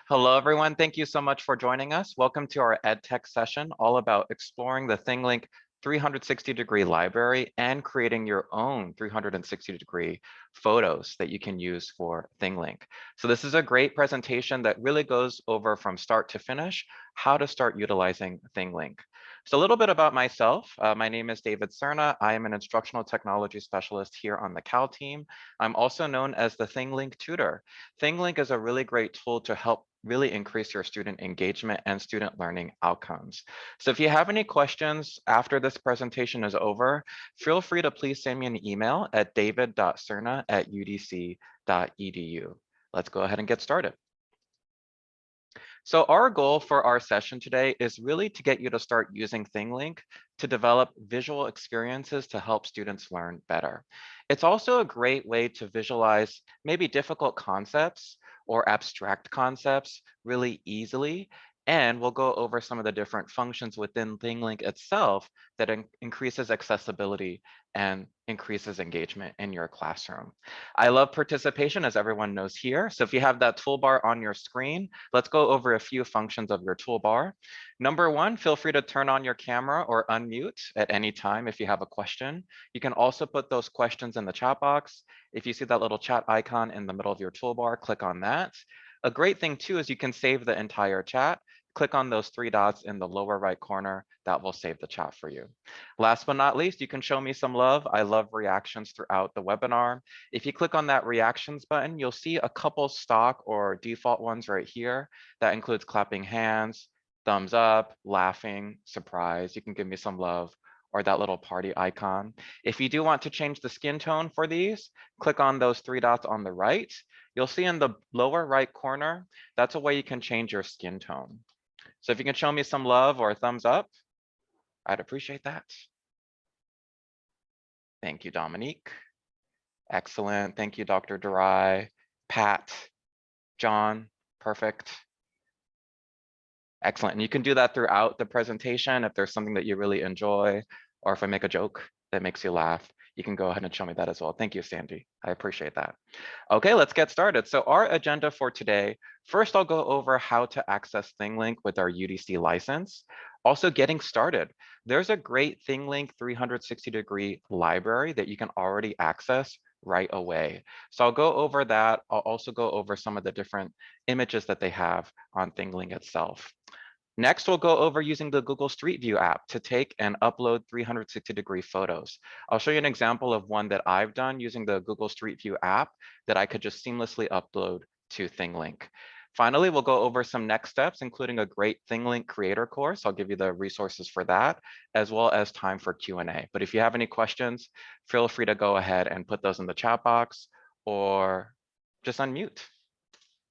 Hello, everyone. Thank you so much for joining us. Welcome to our EdTech session, all about exploring the ThingLink 360-degree library and creating your own 360-degree photos that you can use for ThingLink. So this is a great presentation that really goes over from start to finish, how to start utilizing ThingLink. So a little bit about myself. My name is David Serna. I am an instructional technology specialist here on the C.A.L team. I'm also known as the ThingLink tutor. ThingLink is a really great tool to help really increase your student engagement and student learning outcomes. So if you have any questions after this presentation is over, feel free to please send me an email at david.serna@udc.edu. Let's go ahead and get started. So our goal for our session today is really to get you to start using ThingLink to develop visual experiences to help students learn better. It's also a great way to visualize maybe difficult concepts or abstract concepts really easily. And we'll go over some of the different functions within ThingLink itself that increases accessibility and increases engagement in your classroom. I love participation, as everyone knows here. So if you have that toolbar on your screen, let's go over a few functions of your toolbar. Number one, feel free to turn on your camera or unmute at any time if you have a question. You can also put those questions in the chat box. If you see that little chat icon in the middle of your toolbar, click on that. A great thing too is you can save the entire chat. Click on those three dots in the lower right corner. That will save the chat for you. Last but not least, you can show me some love. I love reactions throughout the webinar. If you click on that reactions button, you'll see a couple stock or default ones right here. That includes clapping hands, thumbs up, laughing, surprise. You can give me some love, or that little party icon. If you do want to change the skin tone for these, click on those three dots on the right. You'll see in the lower right corner, that's a way you can change your skin tone. So if you can show me some love or a thumbs up, I'd appreciate that. Thank you, Dominique. Excellent. Thank you, Dr. Durai, Pat, John. Perfect. Excellent. And you can do that throughout the presentation. If there's something that you really enjoy, or if I make a joke that makes you laugh, you can go ahead and show me that as well. Thank you, Sandy. I appreciate that. Okay, let's get started. So our agenda for today, first I'll go over how to access ThingLink with our UDC license. Also getting started. There's a great ThingLink 360-degree library that you can already access right away. So I'll go over that. I'll also go over some of the different images that they have on ThingLink itself. Next, we'll go over using the Google Street View app to take and upload 360-degree photos. I'll show you an example of one that I've done using the Google Street View app that I could just seamlessly upload to ThingLink. Finally, we'll go over some next steps, including a great ThingLink creator course. I'll give you the resources for that, as well as time for Q&A. But if you have any questions, feel free to go ahead and put those in the chat box or just unmute.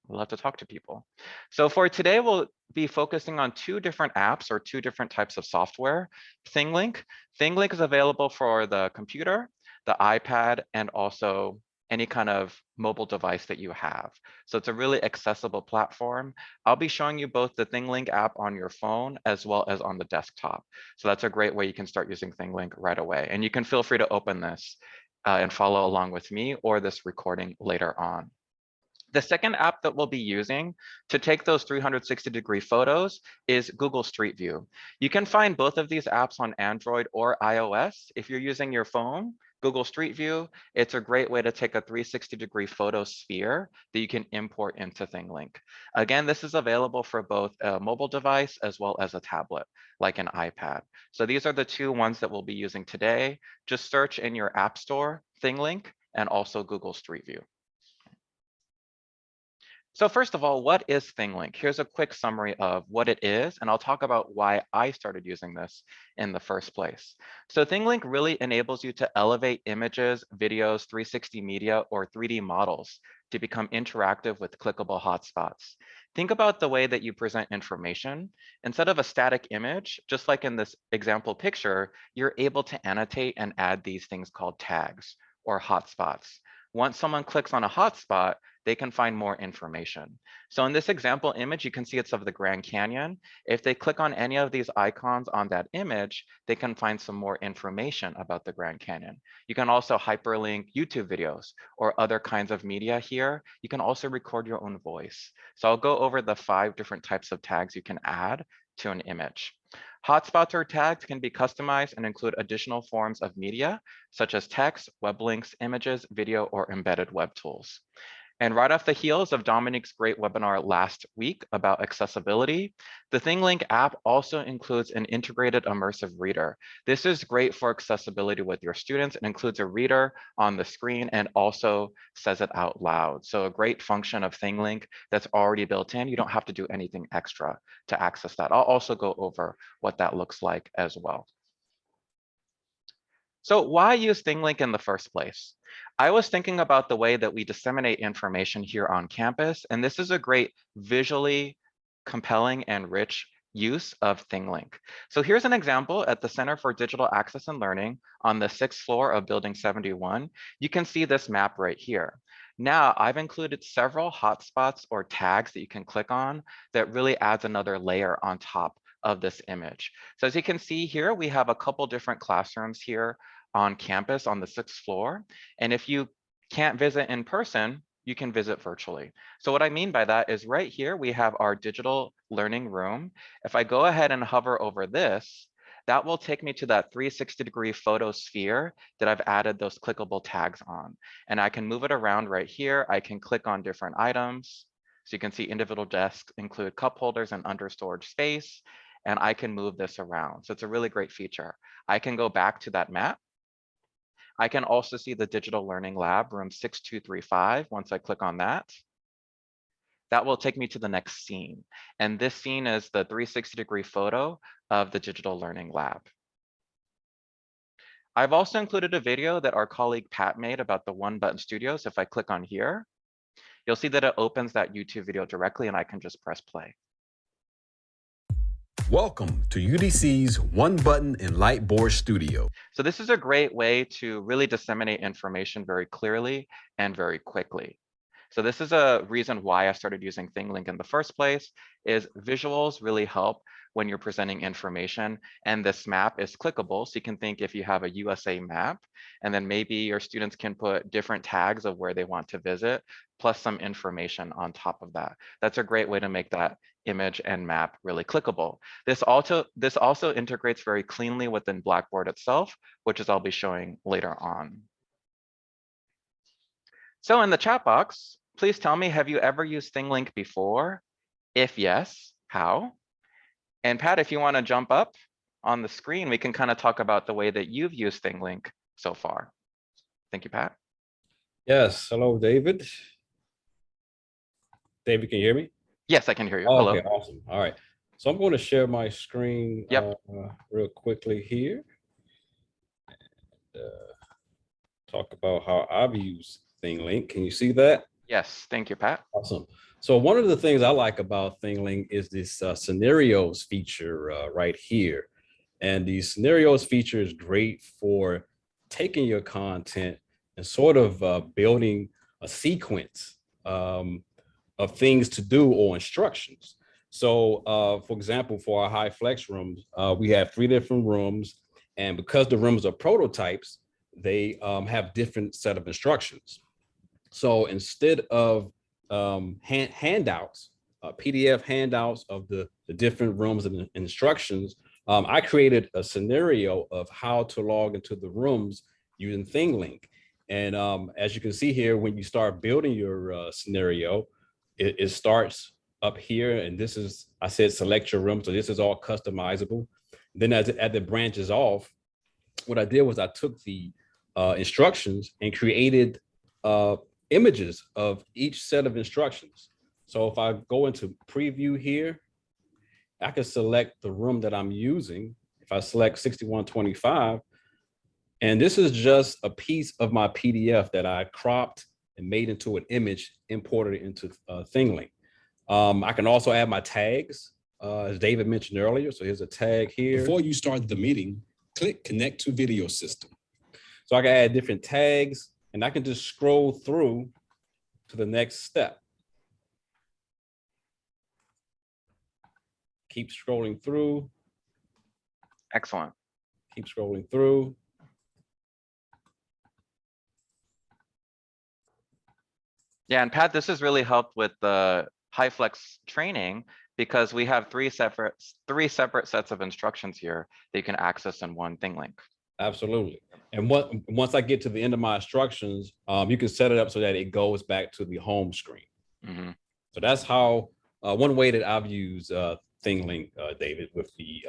We'll have to talk to people. So for today, we'll be focusing on two different apps or two different types of software. ThingLink. ThingLink is available for the computer, the iPad, and also any kind of mobile device that you have. So it's a really accessible platform. I'll be showing you both the ThingLink app on your phone as well as on the desktop. So that's a great way you can start using ThingLink right away. And you can feel free to open this and follow along with me or this recording later on. The second app that we'll be using to take those 360-degree photos is Google Street View. You can find both of these apps on Android or iOS. If you're using your phone, Google Street View, it's a great way to take a 360-degree photo sphere that you can import into ThingLink. Again, this is available for both a mobile device as well as a tablet, like an iPad. So these are the two ones that we'll be using today. Just search in your app store, ThingLink, and also Google Street View. So first of all, what is ThingLink? Here's a quick summary of what it is, and I'll talk about why I started using this in the first place. So ThingLink really enables you to elevate images, videos, 360 media, or 3D models to become interactive with clickable hotspots. Think about the way that you present information. Instead of a static image, just like in this example picture, you're able to annotate and add these things called tags or hotspots. Once someone clicks on a hotspot, they can find more information. So in this example image, you can see it's of the Grand Canyon. If they click on any of these icons on that image, they can find some more information about the Grand Canyon. You can also hyperlink YouTube videos or other kinds of media here. You can also record your own voice. So I'll go over the 5 different types of tags you can add to an image. Hotspots or tags can be customized and include additional forms of media, such as text, web links, images, video, or embedded web tools. And right off the heels of Dominique's great webinar last week about accessibility, the ThingLink app also includes an integrated immersive reader. This is great for accessibility with your students. It includes a reader on the screen and also says it out loud. So a great function of ThingLink that's already built in. You don't have to do anything extra to access that. I'll also go over what that looks like as well. So why use ThingLink in the first place? I was thinking about the way that we disseminate information here on campus, and this is a great visually compelling and rich use of ThingLink. So here's an example at the Center for Digital Access and Learning on the 6th floor of Building 71. You can see this map right here. Now, I've included several hotspots or tags that you can click on that really adds another layer on top of this image. So as you can see here, we have a couple different classrooms here on campus on the 6th floor. And if you can't visit in person, you can visit virtually. So what I mean by that is right here, we have our digital learning room. If I go ahead and hover over this, that will take me to that 360-degree photo sphere that I've added those clickable tags on. And I can move it around right here. I can click on different items. So you can see individual desks include cup holders and under storage space. And I can move this around. So it's a really great feature. I can go back to that map. I can also see the Digital Learning Lab, room 6235. Once I click on that, that will take me to the next scene. And this scene is the 360-degree photo of the Digital Learning Lab. I've also included a video that our colleague Pat made about the One Button Studios. If I click on here, you'll see that it opens that YouTube video directly and I can just press play. Welcome to UDC's One Button and Lightboard Studio. So this is a great way to really disseminate information very clearly and very quickly. So this is a reason why I started using ThingLink in the first place, is visuals really help when you're presenting information, and this map is clickable. So you can think if you have a USA map, and then maybe your students can put different tags of where they want to visit, plus some information on top of that. That's a great way to make that image and map really clickable. This also integrates very cleanly within Blackboard itself, which is I'll be showing later on. So in the chat box, please tell me, have you ever used ThingLink before? If yes, how? And Pat, if you want to jump up on the screen, we can kind of talk about the way that you've used ThingLink so far. Thank you, Pat. Yes, hello, David. David, can you hear me? Yes, I can hear you. Oh, Hello. okay, awesome. All right. So I'm going to share my screen real quickly here. And, talk about how I've used ThingLink. Can you see that? Yes, thank you, Pat. Awesome. So one of the things I like about ThingLink is this scenarios feature right here. And the scenarios feature is great for taking your content and sort of building a sequence of things to do or instructions. So for example, for our high flex rooms, we have 3 different rooms. And because the rooms are prototypes, they have different set of instructions. So instead of handouts, PDF handouts of the different rooms and instructions, I created a scenario of how to log into the rooms using ThingLink. And as you can see here, when you start building your scenario, it starts up here. And this is, I said, select your room. So this is all customizable. Then as it branches off, what I did was I took the instructions and created images of each set of instructions. So if I go into preview here, I can select the room that I'm using. If I select 6125, and this is just a piece of my PDF that I cropped and made into an image, imported it into ThingLink. I can also add my tags, as David mentioned earlier. So here's a tag here. Before you start the meeting, click Connect to Video System. So I can add different tags. and I can just scroll through to the next step. Keep scrolling through, Excellent. keep scrolling through. Yeah, and Pat, this has really helped with the HighFlex training because we have three separate sets of instructions here that you can access in one ThingLink. Absolutely. And once I get to the end of my instructions, you can set it up so that it goes back to the home screen. Mm-hmm. So that's how one way that I've used ThingLink, David, with the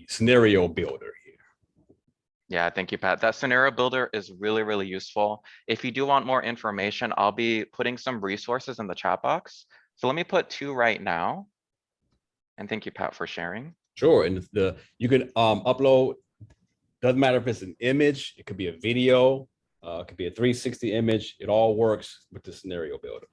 scenario builder here. Yeah, thank you, Pat. That scenario builder is really, really useful. If you do want more information, I'll be putting some resources in the chat box. So let me put 2 right now. And thank you, Pat, for sharing. Sure, and you can upload. Doesn't matter if it's an image, it could be a video, it could be a 360 image. It all works with the scenario builder.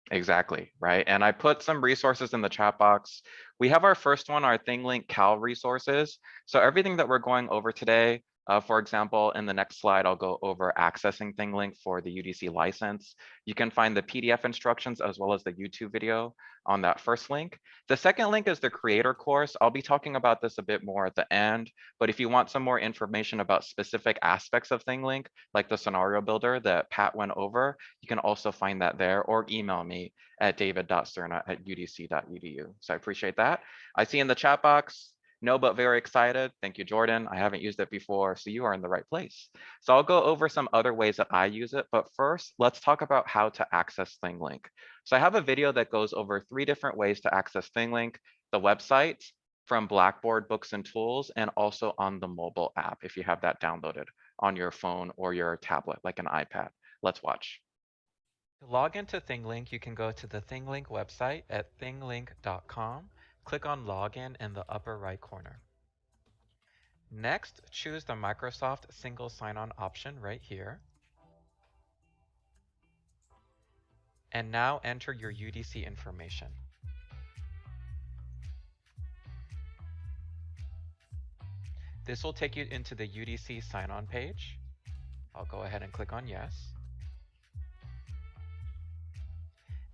Exactly, right? And I put some resources in the chat box. We have our first one, our ThingLink C.A.L resources. So everything that we're going over today, for example, in the next slide, I'll go over accessing ThingLink for the UDC license. You can find the PDF instructions as well as the YouTube video on that first link. The second link is the creator course. I'll be talking about this a bit more at the end, but if you want some more information about specific aspects of ThingLink, like the scenario builder that Pat went over, you can also find that there or email me at david.serna@udc.edu. So I appreciate that. I see in the chat box, no, but very excited. Thank you, Jordan. I haven't used it before, so you are in the right place. So I'll go over some other ways that I use it, but first, let's talk about how to access ThingLink. So I have a video that goes over 3 different ways to access ThingLink, the website, from Blackboard Books and Tools, and also on the mobile app if you have that downloaded on your phone or your tablet, like an iPad. Let's watch. To log into ThingLink, you can go to the ThingLink website at thinglink.com. Click on Login in the upper right corner. Next, choose the Microsoft Single Sign-On option right here. And now enter your UDC information. This will take you into the UDC sign-on page. I'll go ahead and click on yes.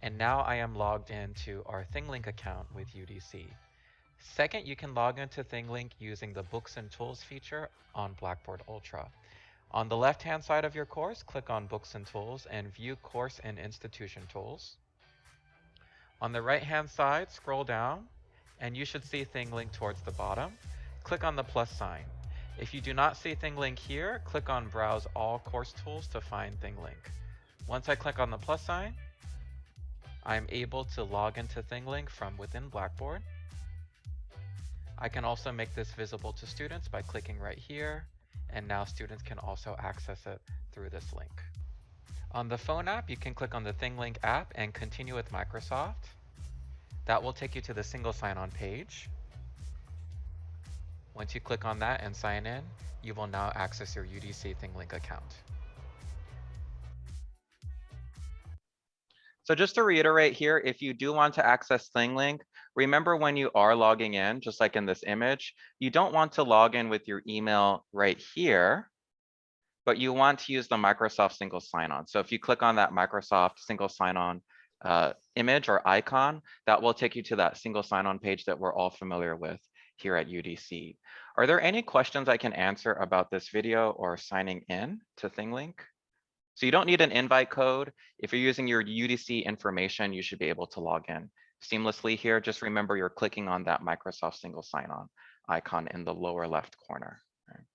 And now I am logged into our ThingLink account with UDC. Second, you can log into ThingLink using the Books and Tools feature on Blackboard Ultra. On the left-hand side of your course, click on Books and Tools and view Course and Institution Tools. On the right-hand side, scroll down, and you should see ThingLink towards the bottom. Click on the plus sign. If you do not see ThingLink here, click on Browse All Course Tools to find ThingLink. Once I click on the plus sign, I'm able to log into ThingLink from within Blackboard. I can also make this visible to students by clicking right here, and now students can also access it through this link. On the phone app, you can click on the ThingLink app and continue with Microsoft. That will take you to the single sign-on page. Once you click on that and sign in, you will now access your UDC ThingLink account. So just to reiterate here, if you do want to access ThingLink, remember when you are logging in, just like in this image, you don't want to log in with your email right here, but you want to use the Microsoft single sign-on. So if you click on that Microsoft single sign-on image or icon, that will take you to that single sign-on page that we're all familiar with here at UDC. Are there any questions I can answer about this video or signing in to ThingLink? So you don't need an invite code. If you're using your UDC information, you should be able to log in seamlessly here. Just remember you're clicking on that Microsoft single sign-on icon in the lower left corner. Right.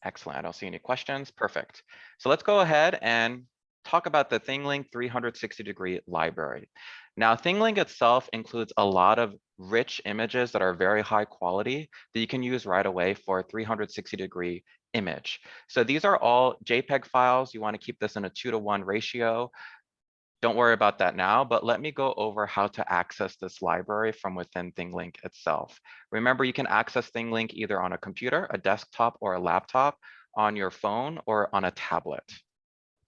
Excellent, I don't see any questions, perfect. So let's go ahead and talk about the ThingLink 360-degree library. Now, ThingLink itself includes a lot of rich images that are very high quality that you can use right away for a 360-degree image. So these are all JPEG files. You want to keep this in a 2:1 ratio. Don't worry about that now, but let me go over how to access this library from within ThingLink itself. Remember, you can access ThingLink either on a computer, a desktop, or a laptop, on your phone, or on a tablet.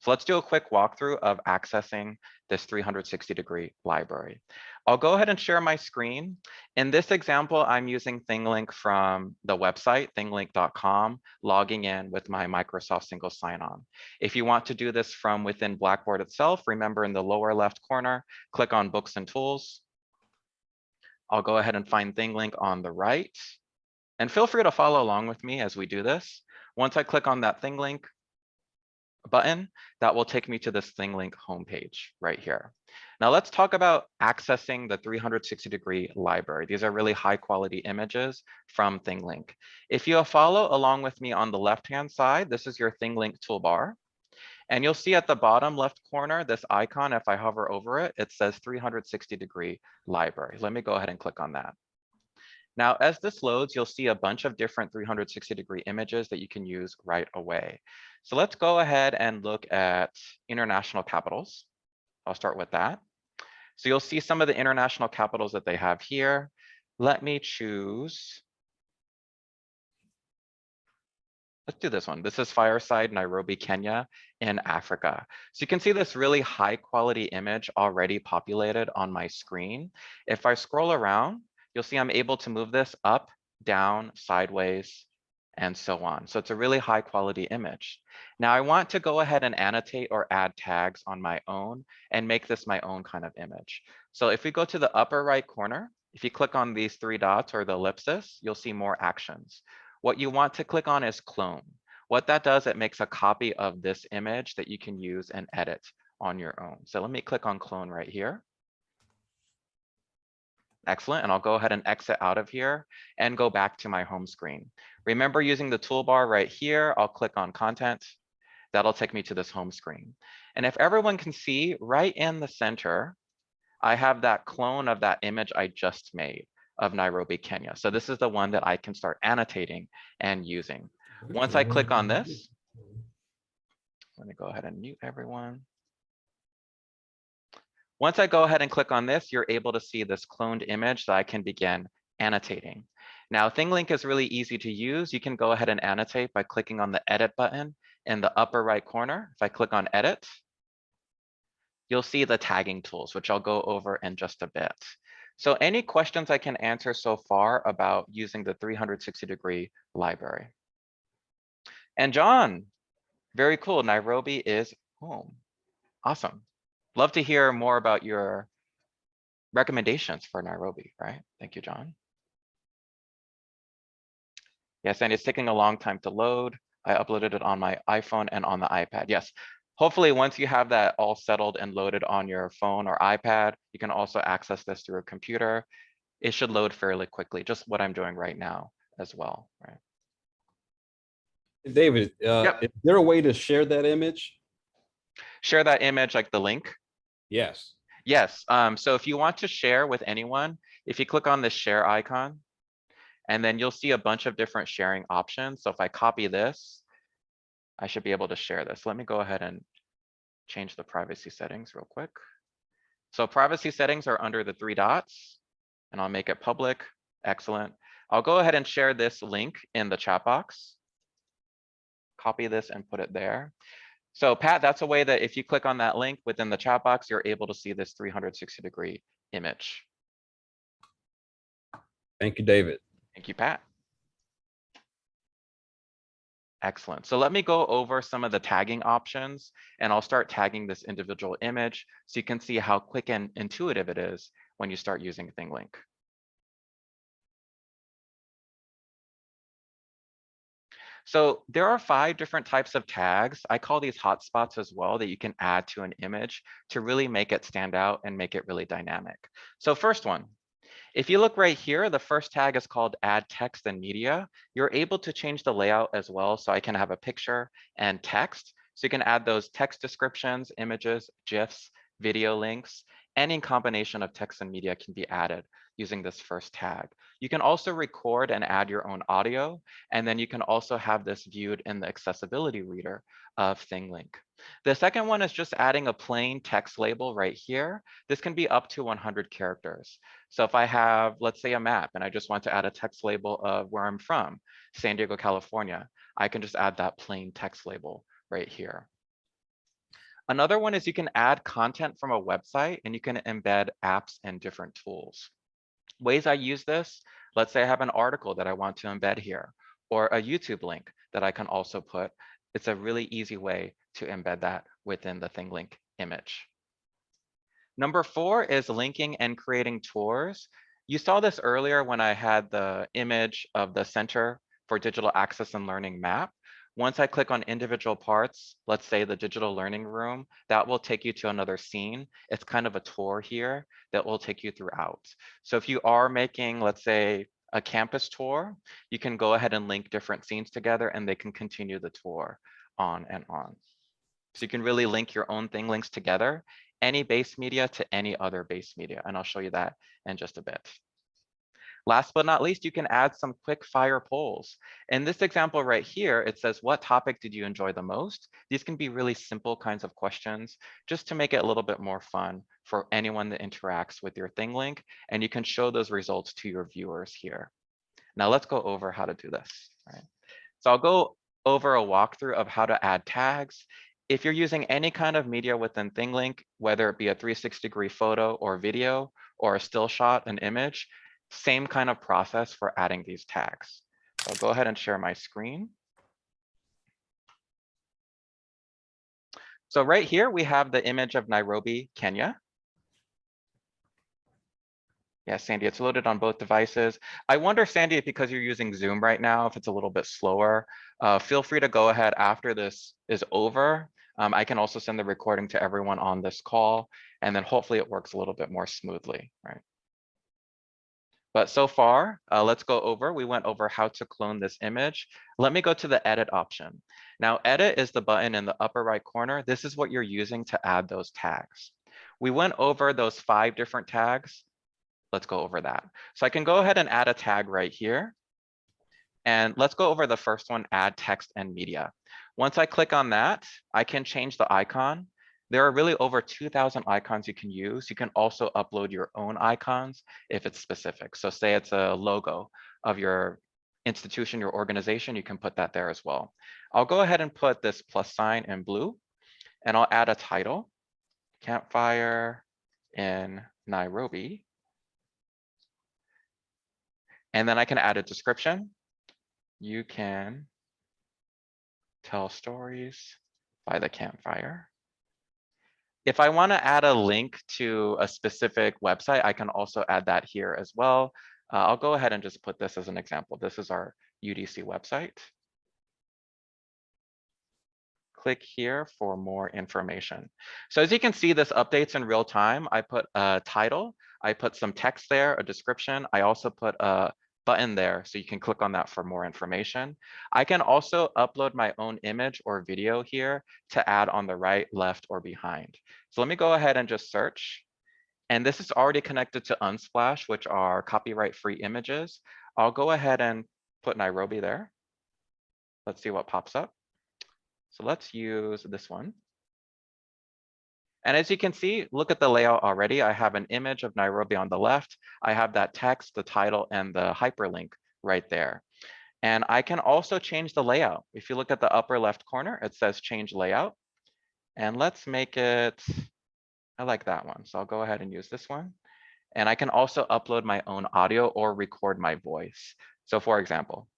So let's do a quick walkthrough of accessing this 360-degree library. I'll go ahead and share my screen. In this example, I'm using ThingLink from the website, thinglink.com, logging in with my Microsoft single sign-on. If you want to do this from within Blackboard itself, remember in the lower left corner, click on Books and Tools. I'll go ahead and find ThingLink on the right. And feel free to follow along with me as we do this. Once I click on that ThingLink button, that will take me to this ThingLink homepage right here. Now let's talk about accessing the 360-degree library. These are really high quality images from ThingLink. If you follow along with me on the left-hand side, this is your ThingLink toolbar. And you'll see at the bottom left corner, this icon, if I hover over it, it says 360-degree library. Let me go ahead and click on that. Now, as this loads, you'll see a bunch of different 360-degree images that you can use right away. So let's go ahead and look at international capitals. I'll start with that. So you'll see some of the international capitals that they have here. Let me choose. Let's do this one. This is Fireside, Nairobi, Kenya in Africa. So you can see this really high quality image already populated on my screen. If I scroll around, you'll see I'm able to move this up, down, sideways, and so on. So it's a really high quality image. Now I want to go ahead and annotate or add tags on my own and make this my own kind of image. So if we go to the upper right corner, if you click on these three dots or the ellipsis, you'll see more actions. What you want to click on is clone. What that does, it makes a copy of this image that you can use and edit on your own. So let me click on clone right here. Excellent, and I'll go ahead and exit out of here and go back to my home screen. Remember using the toolbar right here, I'll click on content. That'll take me to this home screen. And if everyone can see, right in the center, I have that clone of that image I just made of Nairobi, Kenya. So this is the one that I can start annotating and using. Once I click on this, let me go ahead and mute everyone. Once I go ahead and click on this, you're able to see this cloned image that I can begin annotating. Now, ThingLink is really easy to use. You can go ahead and annotate by clicking on the edit button in the upper right corner. If I click on edit, you'll see the tagging tools, which I'll go over in just a bit. So any questions I can answer so far about using the 360-degree library? And John, very cool. Nairobi is home. Awesome. Love to hear more about your recommendations for Nairobi, right? Thank you, John. Yes, and it's taking a long time to load. I uploaded it on my iPhone and on the iPad. Yes, hopefully once you have that all settled and loaded on your phone or iPad, you can also access this through a computer. It should load fairly quickly, just what I'm doing right now as well, right? David, Yep. is there a way to share that image? Share that image, like the link? Yes. Yes, so if you want to share with anyone, if you click on the share icon, and then you'll see a bunch of different sharing options. So if I copy this, I should be able to share this. Let me go ahead and change the privacy settings real quick. So privacy settings are under the three dots, and I'll make it public. Excellent. I'll go ahead and share this link in the chat box. Copy this and put it there. So Pat, that's a way that if you click on that link within the chat box, you're able to see this 360-degree image. Thank you, David. Thank you, Pat. Excellent. So let me go over some of the tagging options, and I'll start tagging this individual image so you can see how quick and intuitive it is when you start using ThingLink. So there are 5 different types of tags. I call these hotspots as well that you can add to an image to really make it stand out and make it really dynamic. So first one, if you look right here, the first tag is called add text and media. You're able to change the layout as well. So I can have a picture and text. So you can add those text descriptions, images, GIFs, video links. Any combination of text and media can be added using this first tag. You can also record and add your own audio, and then you can also have this viewed in the accessibility reader of ThingLink. The second one is just adding a plain text label right here. This can be up to 100 characters. So if I have, let's say, a map, and I just want to add a text label of where I'm from, San Diego, California, I can just add that plain text label right here. Another one is you can add content from a website and you can embed apps and different tools. Ways I use this, let's say I have an article that I want to embed here, or a YouTube link that I can also put. It's a really easy way to embed that within the ThingLink image. Number 4 is linking and creating tours. You saw this earlier when I had the image of the Center for Digital Access and Learning map. Once I click on individual parts, let's say the digital learning room, that will take you to another scene. It's kind of a tour here that will take you throughout. So if you are making, let's say, a campus tour, you can go ahead and link different scenes together and they can continue the tour on and on. So you can really link your own ThingLinks together, any base media to any other base media. And I'll show you that in just a bit. Last but not least, you can add some quick fire polls. In this example right here, it says, what topic did you enjoy the most? These can be really simple kinds of questions just to make it a little bit more fun for anyone that interacts with your ThingLink, and you can show those results to your viewers here. Now let's go over how to do this. Right? So I'll go over a walkthrough of how to add tags. If you're using any kind of media within ThingLink, whether it be a 360-degree photo or video or a still shot, an image, same kind of process for adding these tags. So I'll go ahead and share my screen. So right here, we have the image of Nairobi, Kenya. Yeah, Sandy, it's loaded on both devices. I wonder, Sandy, if because you're using Zoom right now, if it's a little bit slower, feel free to go ahead after this is over. I can also send the recording to everyone on this call, and then hopefully it works a little bit more smoothly, right? But so far, let's go over, we went over how to clone this image. Let me go to the edit option. Now, edit is the button in the upper right corner. This is what you're using to add those tags. We went over those 5 different tags. Let's go over that. So I can go ahead and add a tag right here. And let's go over the first one, add text and media. Once I click on that, I can change the icon. There are really over 2,000 icons you can use. You can also upload your own icons if it's specific. So say it's a logo of your institution, your organization, you can put that there as well. I'll go ahead and put this plus sign in blue, and I'll add a title, Campfire in Nairobi. And then I can add a description. You can tell stories by the campfire. If I want to add a link to a specific website, I can also add that here as well. I'll go ahead and just put this as an example. This is our UDC website. Click here for more information. So as you can see, this updates in real time. I put a title, I put some text there, a description. I also put a button there, so you can click on that for more information. I can also upload my own image or video here to add on the right, left, or behind. So let me go ahead and just search. And this is already connected to Unsplash, which are copyright-free images. I'll go ahead and put Nairobi there. Let's see what pops up. So let's use this one. And as you can see, look at the layout already. I have an image of Nairobi on the left. I have that text, the title, and the hyperlink right there. And I can also change the layout. If you look at the upper left corner, it says change layout. And let's make it, I like that one. So I'll go ahead and use this one. And I can also upload my own audio or record my voice. So for example,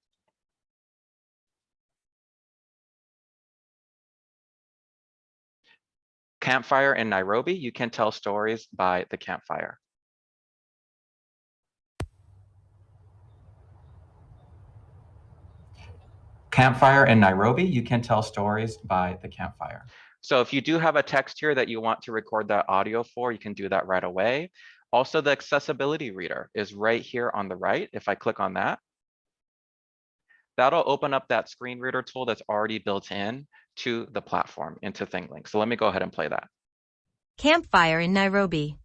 Campfire in Nairobi, you can tell stories by the campfire. Campfire in Nairobi, you can tell stories by the campfire. So if you do have a text here that you want to record that audio for, you can do that right away. Also, the accessibility reader is right here on the right. If I click on that, that'll open up that screen reader tool that's already built in to the platform into ThingLink. So let me go ahead and play that. Campfire in Nairobi.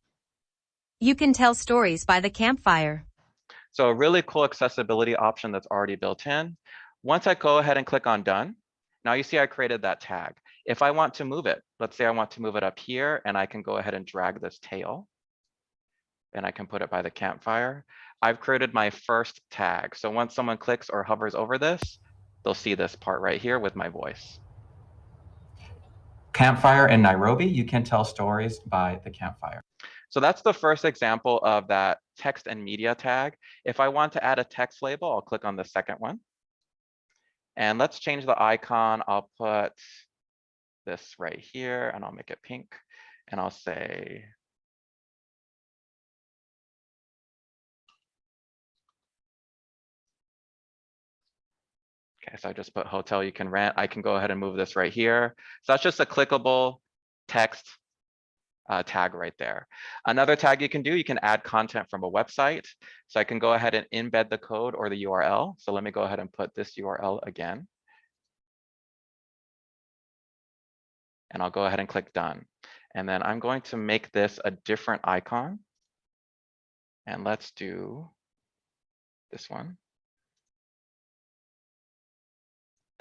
You can tell stories by the campfire. So a really cool accessibility option that's already built in. Once I go ahead and click on done, now you see I created that tag. If I want to move it, let's say I want to move it up here, and I can go ahead and drag this tail, and I can put it by the campfire. I've created my first tag. So once someone clicks or hovers over this, they'll see this part right here with my voice. Campfire in Nairobi, you can tell stories by the campfire. So that's the first example of that text and media tag. If I want to add a text label, I'll click on the second one. And let's change the icon. I'll put this right here and I'll make it pink. And I'll say, okay, so I just put hotel you can rent. I can go ahead and move this right here. So that's just a clickable text tag right there. Another tag you can do, you can add content from a website. So I can go ahead and embed the code or the URL. So let me go ahead and put this URL again. And I'll go ahead and click done. And then I'm going to make this a different icon. And let's do this one.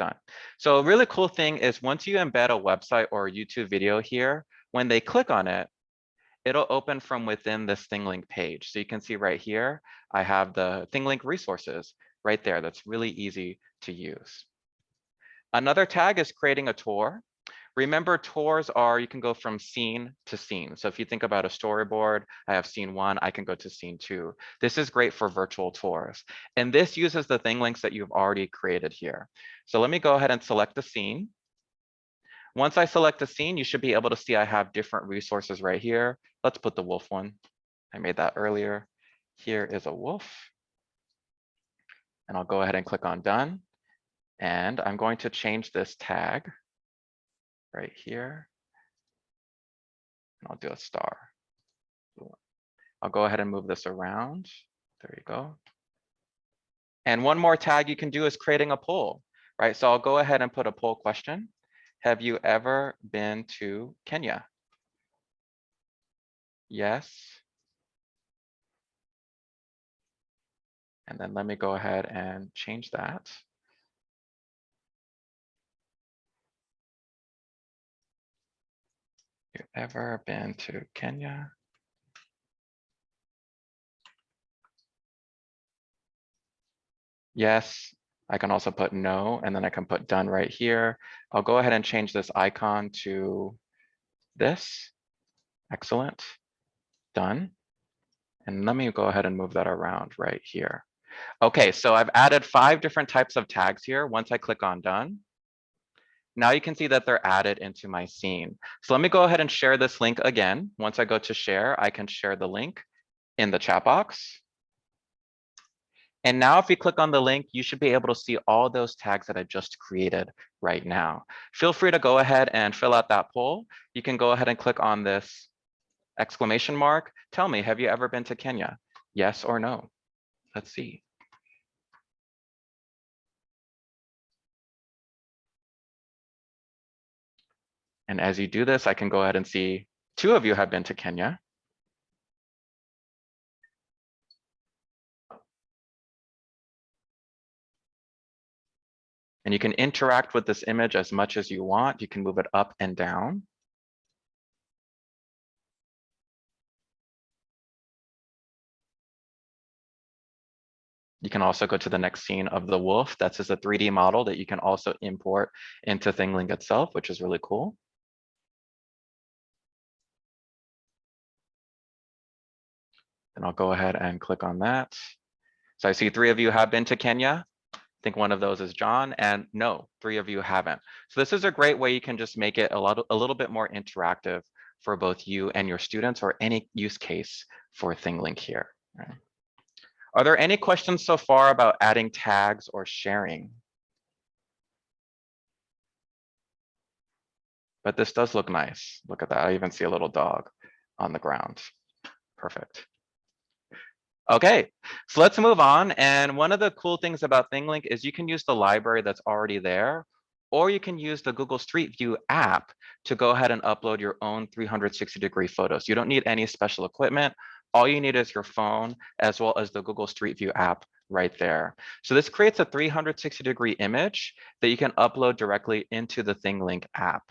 Done. So a really cool thing is once you embed a website or a YouTube video here, when they click on it, it'll open from within this ThingLink page. So you can see right here, I have the ThingLink resources right there. That's really easy to use. Another tag is creating a tour. Remember, tours are, you can go from scene to scene. So if you think about a storyboard, I have scene 1, I can go to scene 2. This is great for virtual tours. And this uses the ThingLinks that you've already created here. So let me go ahead and select the scene. Once I select the scene, you should be able to see I have different resources right here. Let's put the wolf one. I made that earlier. Here is a wolf. And I'll go ahead and click on done. And I'm going to change this tag right here. And I'll do a star. I'll go ahead and move this around. There you go. And one more tag you can do is creating a poll, right? So I'll go ahead and put a poll question. Have you ever been to Kenya? Yes. And then let me go ahead and change that. Have you ever been to Kenya? Yes. I can also put no, and then I can put done right here. I'll go ahead and change this icon to this. Excellent. Done. And let me go ahead and move that around right here. Okay, so I've added 5 different types of tags here. Once I click on done, now you can see that they're added into my scene. So let me go ahead and share this link again. Once I go to share, I can share the link in the chat box. And now if you click on the link, you should be able to see all those tags that I just created right now. Feel free to go ahead and fill out that poll. You can go ahead and click on this exclamation mark. Tell me, have you ever been to Kenya? Yes or no? Let's see. And as you do this, I can go ahead and see 2 of you have been to Kenya. And you can interact with this image as much as you want. You can move it up and down. You can also go to the next scene of the wolf. That's just a 3D model that you can also import into ThingLink itself, which is really cool. And I'll go ahead and click on that. So I see 3 of you have been to Kenya. I think one of those is John, and no, 3 of you haven't. So this is a great way you can just make it a little bit more interactive for both you and your students, or any use case for ThingLink here. Right? Are there any questions so far about adding tags or sharing? But this does look nice. Look at that. I even see a little dog on the ground. Perfect. Okay, so let's move on. And one of the cool things about ThingLink is you can use the library that's already there, or you can use the Google Street View app to go ahead and upload your own 360-degree photos. You don't need any special equipment. All you need is your phone, as well as the Google Street View app right there. So this creates a 360-degree image that you can upload directly into the ThingLink app.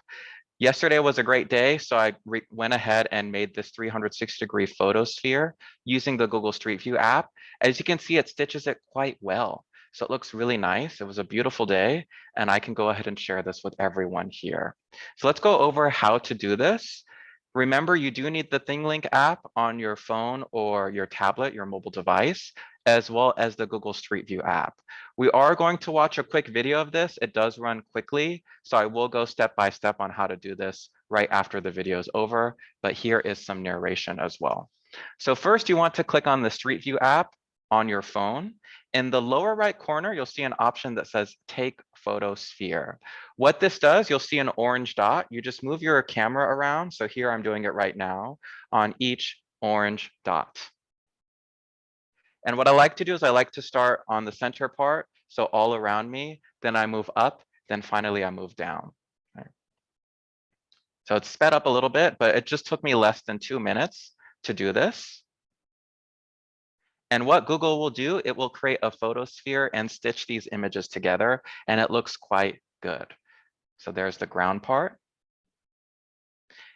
Yesterday was a great day, so I went ahead and made this 360-degree photosphere using the Google Street View app. As you can see, it stitches it quite well. So it looks really nice. It was a beautiful day, and I can go ahead and share this with everyone here. So let's go over how to do this. Remember, you do need the ThingLink app on your phone or your tablet, your mobile device, as well as the Google Street View app. We are going to watch a quick video of this. It does run quickly, so I will go step by step on how to do this right after the video is over, but here is some narration as well. So first, you want to click on the Street View app on your phone. In the lower right corner, you'll see an option that says Take Photo Sphere. What this does, you'll see an orange dot. You just move your camera around. So here I'm doing it right now on each orange dot. And what I like to do is I like to start on the center part, so all around me, then I move up, then finally I move down. Right. So it's sped up a little bit, but it just took me less than 2 minutes to do this. And what Google will do, it will create a photosphere and stitch these images together, and it looks quite good. So there's the ground part.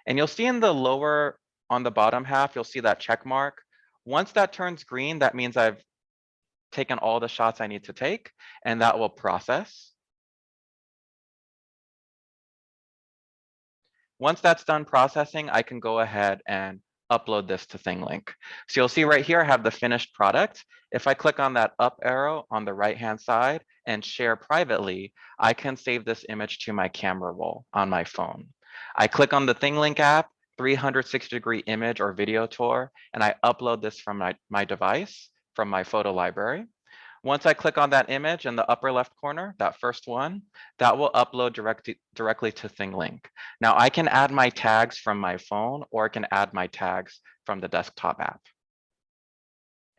And you'll see in the lower, on the bottom half, you'll see that check mark. Once that turns green, that means I've taken all the shots I need to take, and that will process. Once that's done processing, I can go ahead and upload this to ThingLink. So you'll see right here, I have the finished product. If I click on that up arrow on the right-hand side and share privately, I can save this image to my camera roll on my phone. I click on the ThingLink app, 360-degree image or video tour, and I upload this from my device, from my photo library. Once I click on that image in the upper left corner, that first one, that will upload directly to ThingLink. Now I can add my tags from my phone, or I can add my tags from the desktop app.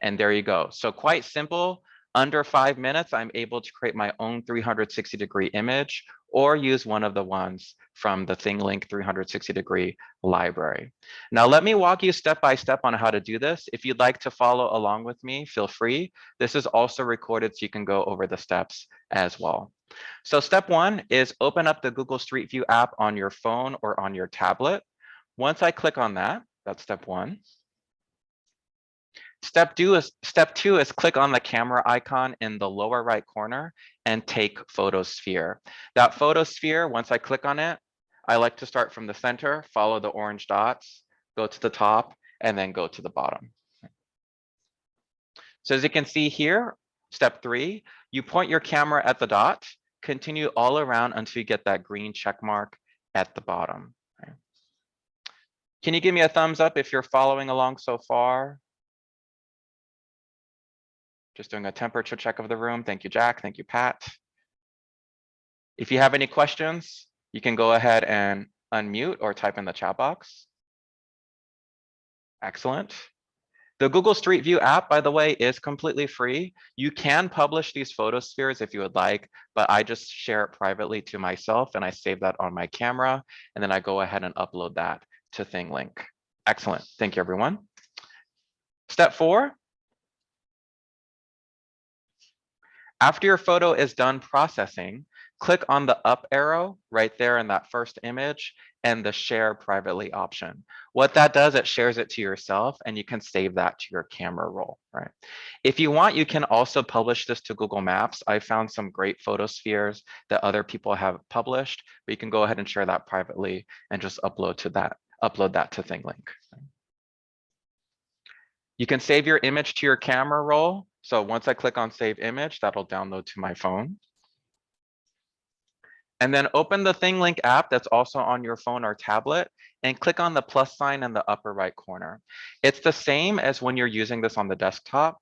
And there you go. So quite simple. Under 5 minutes, I'm able to create my own 360-degree image or use one of the ones from the ThingLink 360-degree library. Now, let me walk you step by step on how to do this. If you'd like to follow along with me, feel free. This is also recorded, so you can go over the steps as well. So step one is open up the Google Street View app on your phone or on your tablet. Once I click on that, that's step one. Step two is click on the camera icon in the lower right corner and take photosphere. That photosphere, once I click on it, I like to start from the center, follow the orange dots, go to the top, and then go to the bottom. So as you can see here, step three, you point your camera at the dot, continue all around until you get that green check mark at the bottom. Can you give me a thumbs up if you're following along so far? Just doing a temperature check of the room. Thank you, Jack. Thank you, Pat. If you have any questions, you can go ahead and unmute or type in the chat box. Excellent. The Google Street View app, by the way, is completely free. You can publish these photospheres if you would like, but I just share it privately to myself and I save that on my camera, and then I go ahead and upload that to ThingLink. Excellent. Thank you, everyone. Step four. After your photo is done processing, click on the up arrow right there in that first image and the share privately option. What that does, it shares it to yourself and you can save that to your camera roll, right? If you want, you can also publish this to Google Maps. I found some great photospheres that other people have published, but you can go ahead and share that privately and just upload that to ThingLink. You can save your image to your camera roll. So once I click on save image, that'll download to my phone. And then open the ThingLink app that's also on your phone or tablet and click on the plus sign in the upper right corner. It's the same as when you're using this on the desktop.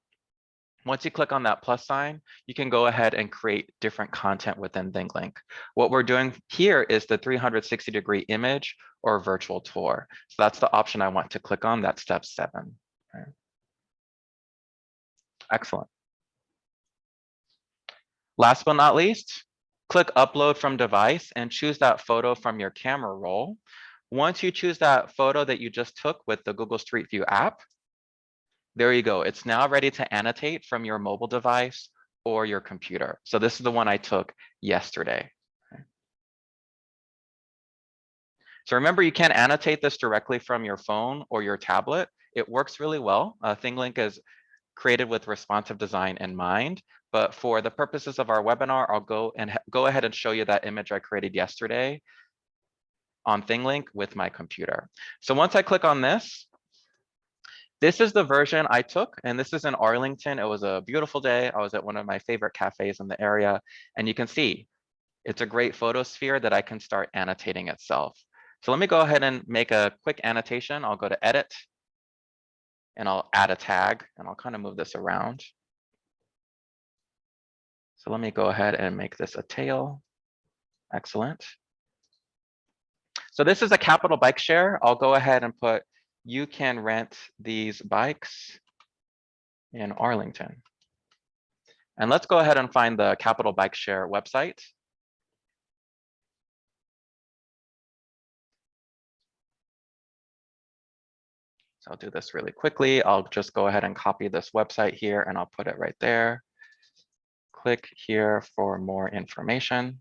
Once you click on that plus sign, you can go ahead and create different content within ThingLink. What we're doing here is the 360-degree image or virtual tour. So that's the option I want to click on. That's step 7. Okay. Excellent. Last but not least, click upload from device and choose that photo from your camera roll. Once you choose that photo that you just took with the Google Street View app, there you go. It's now ready to annotate from your mobile device or your computer. So this is the one I took yesterday. Okay. So remember, you can annotate this directly from your phone or your tablet. It works really well. ThingLink is created with responsive design in mind, but for the purposes of our webinar, I'll go ahead and show you that image I created yesterday on ThingLink with my computer. So once I click on this is the version I took, and this is in Arlington. It was a beautiful day. I was at one of my favorite cafes in the area, and you can see it's a great photosphere that I can start annotating itself. So let me go ahead and make a quick annotation. I'll go to edit and I'll add a tag, and I'll kind of move this around. So let me go ahead and make this a tail. Excellent. So this is a capital bike share. I'll go ahead and put, you can rent these bikes in Arlington. And let's go ahead and find the capital bike share website. So I'll do this really quickly. I'll just go ahead and copy this website here and I'll put it right there. Click here for more information.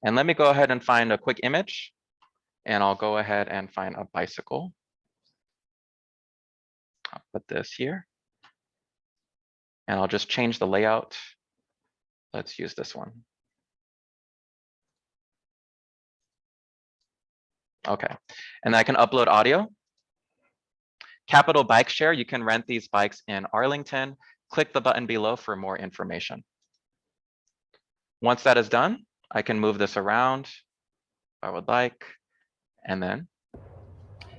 And let me go ahead and find a quick image. And I'll go ahead and find a bicycle. I'll put this here. And I'll just change the layout. Let's use this one. Okay, and I can upload audio. Capital bike share, you can rent these bikes in Arlington. Click the button below for more information. Once that is done, I can move this around if I would like. And then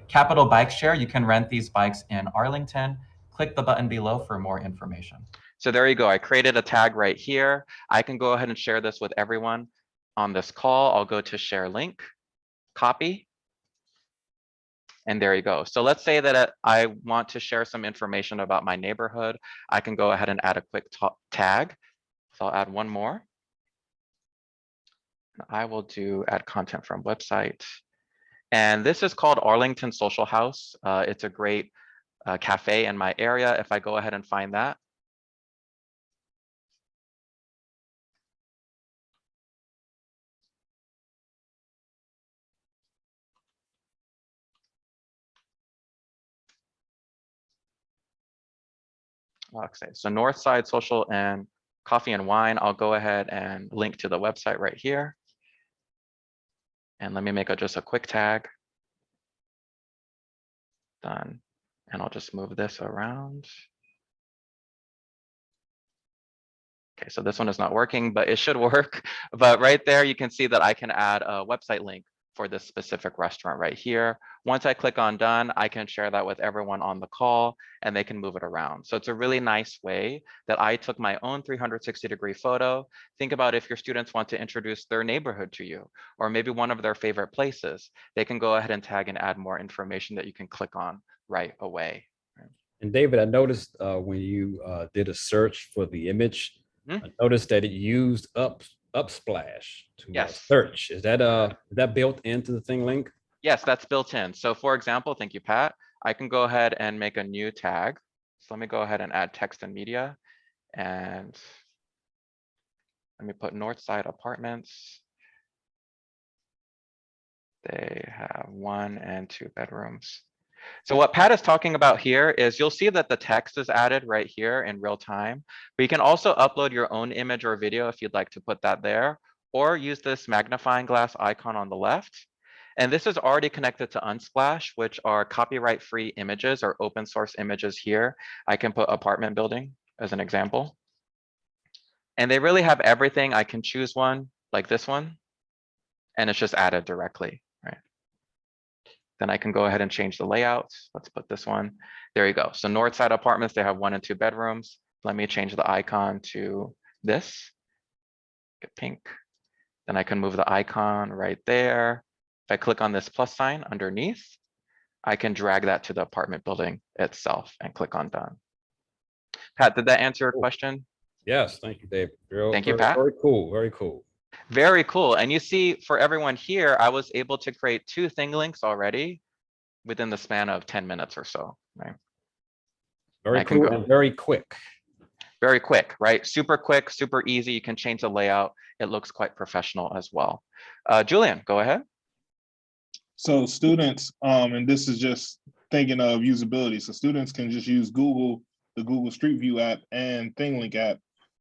capital bike share, you can rent these bikes in Arlington. Click the button below for more information. So there you go. I created a tag right here. I can go ahead and share this with everyone on this call. I'll go to share link, copy. And there you go. So let's say that I want to share some information about my neighborhood. I can go ahead and add a quick tag. So I'll add one more. I will do add content from website. And this is called Arlington Social House. It's a great cafe in my area. If I go ahead and find that. Okay, so Northside Social and Coffee and Wine. I'll go ahead and link to the website right here. And let me make just a quick tag. Done. And I'll just move this around. Okay, so this one is not working, but it should work. But right there, you can see that I can add a website link for this specific restaurant right here. Once I click on done, I can share that with everyone on the call and they can move it around. So it's a really nice way that I took my own 360-degree photo. Think about if your students want to introduce their neighborhood to you, or maybe one of their favorite places, they can go ahead and tag and add more information that you can click on right away. And David, I noticed when you did a search for the image, I noticed that it used Upsplash to search. Is that built into the ThingLink? Yes, that's built in. So for example, thank you, Pat. I can go ahead and make a new tag. So let me go ahead and add text and media. And let me put Northside Apartments. They have 1 and 2 bedrooms. So what Pat is talking about here is you'll see that the text is added right here in real time, but you can also upload your own image or video if you'd like to put that there, or use this magnifying glass icon on the left. And this is already connected to Unsplash, which are copyright-free images or open source images here. I can put apartment building as an example. And they really have everything. I can choose one like this one, and it's just added directly. Then I can go ahead and change the layout. Let's put this one. There you go. So Northside Apartments, they have 1 and 2 bedrooms. Let me change the icon to this. Get pink. Then I can move the icon right there. If I click on this plus sign underneath, I can drag that to the apartment building itself and click on done. Pat, did that answer your question? Yes, thank you, David. Thank you, Pat. Very cool, very cool. Very cool. And you see, for everyone here, I was able to create 2 ThingLinks already within the span of 10 minutes or so, right? Very cool and very quick. Very quick, right? Super quick, super easy. You can change the layout. It looks quite professional as well. Julian, go ahead. So students, and this is just thinking of usability. So students can just use the Google Street View app and ThingLink app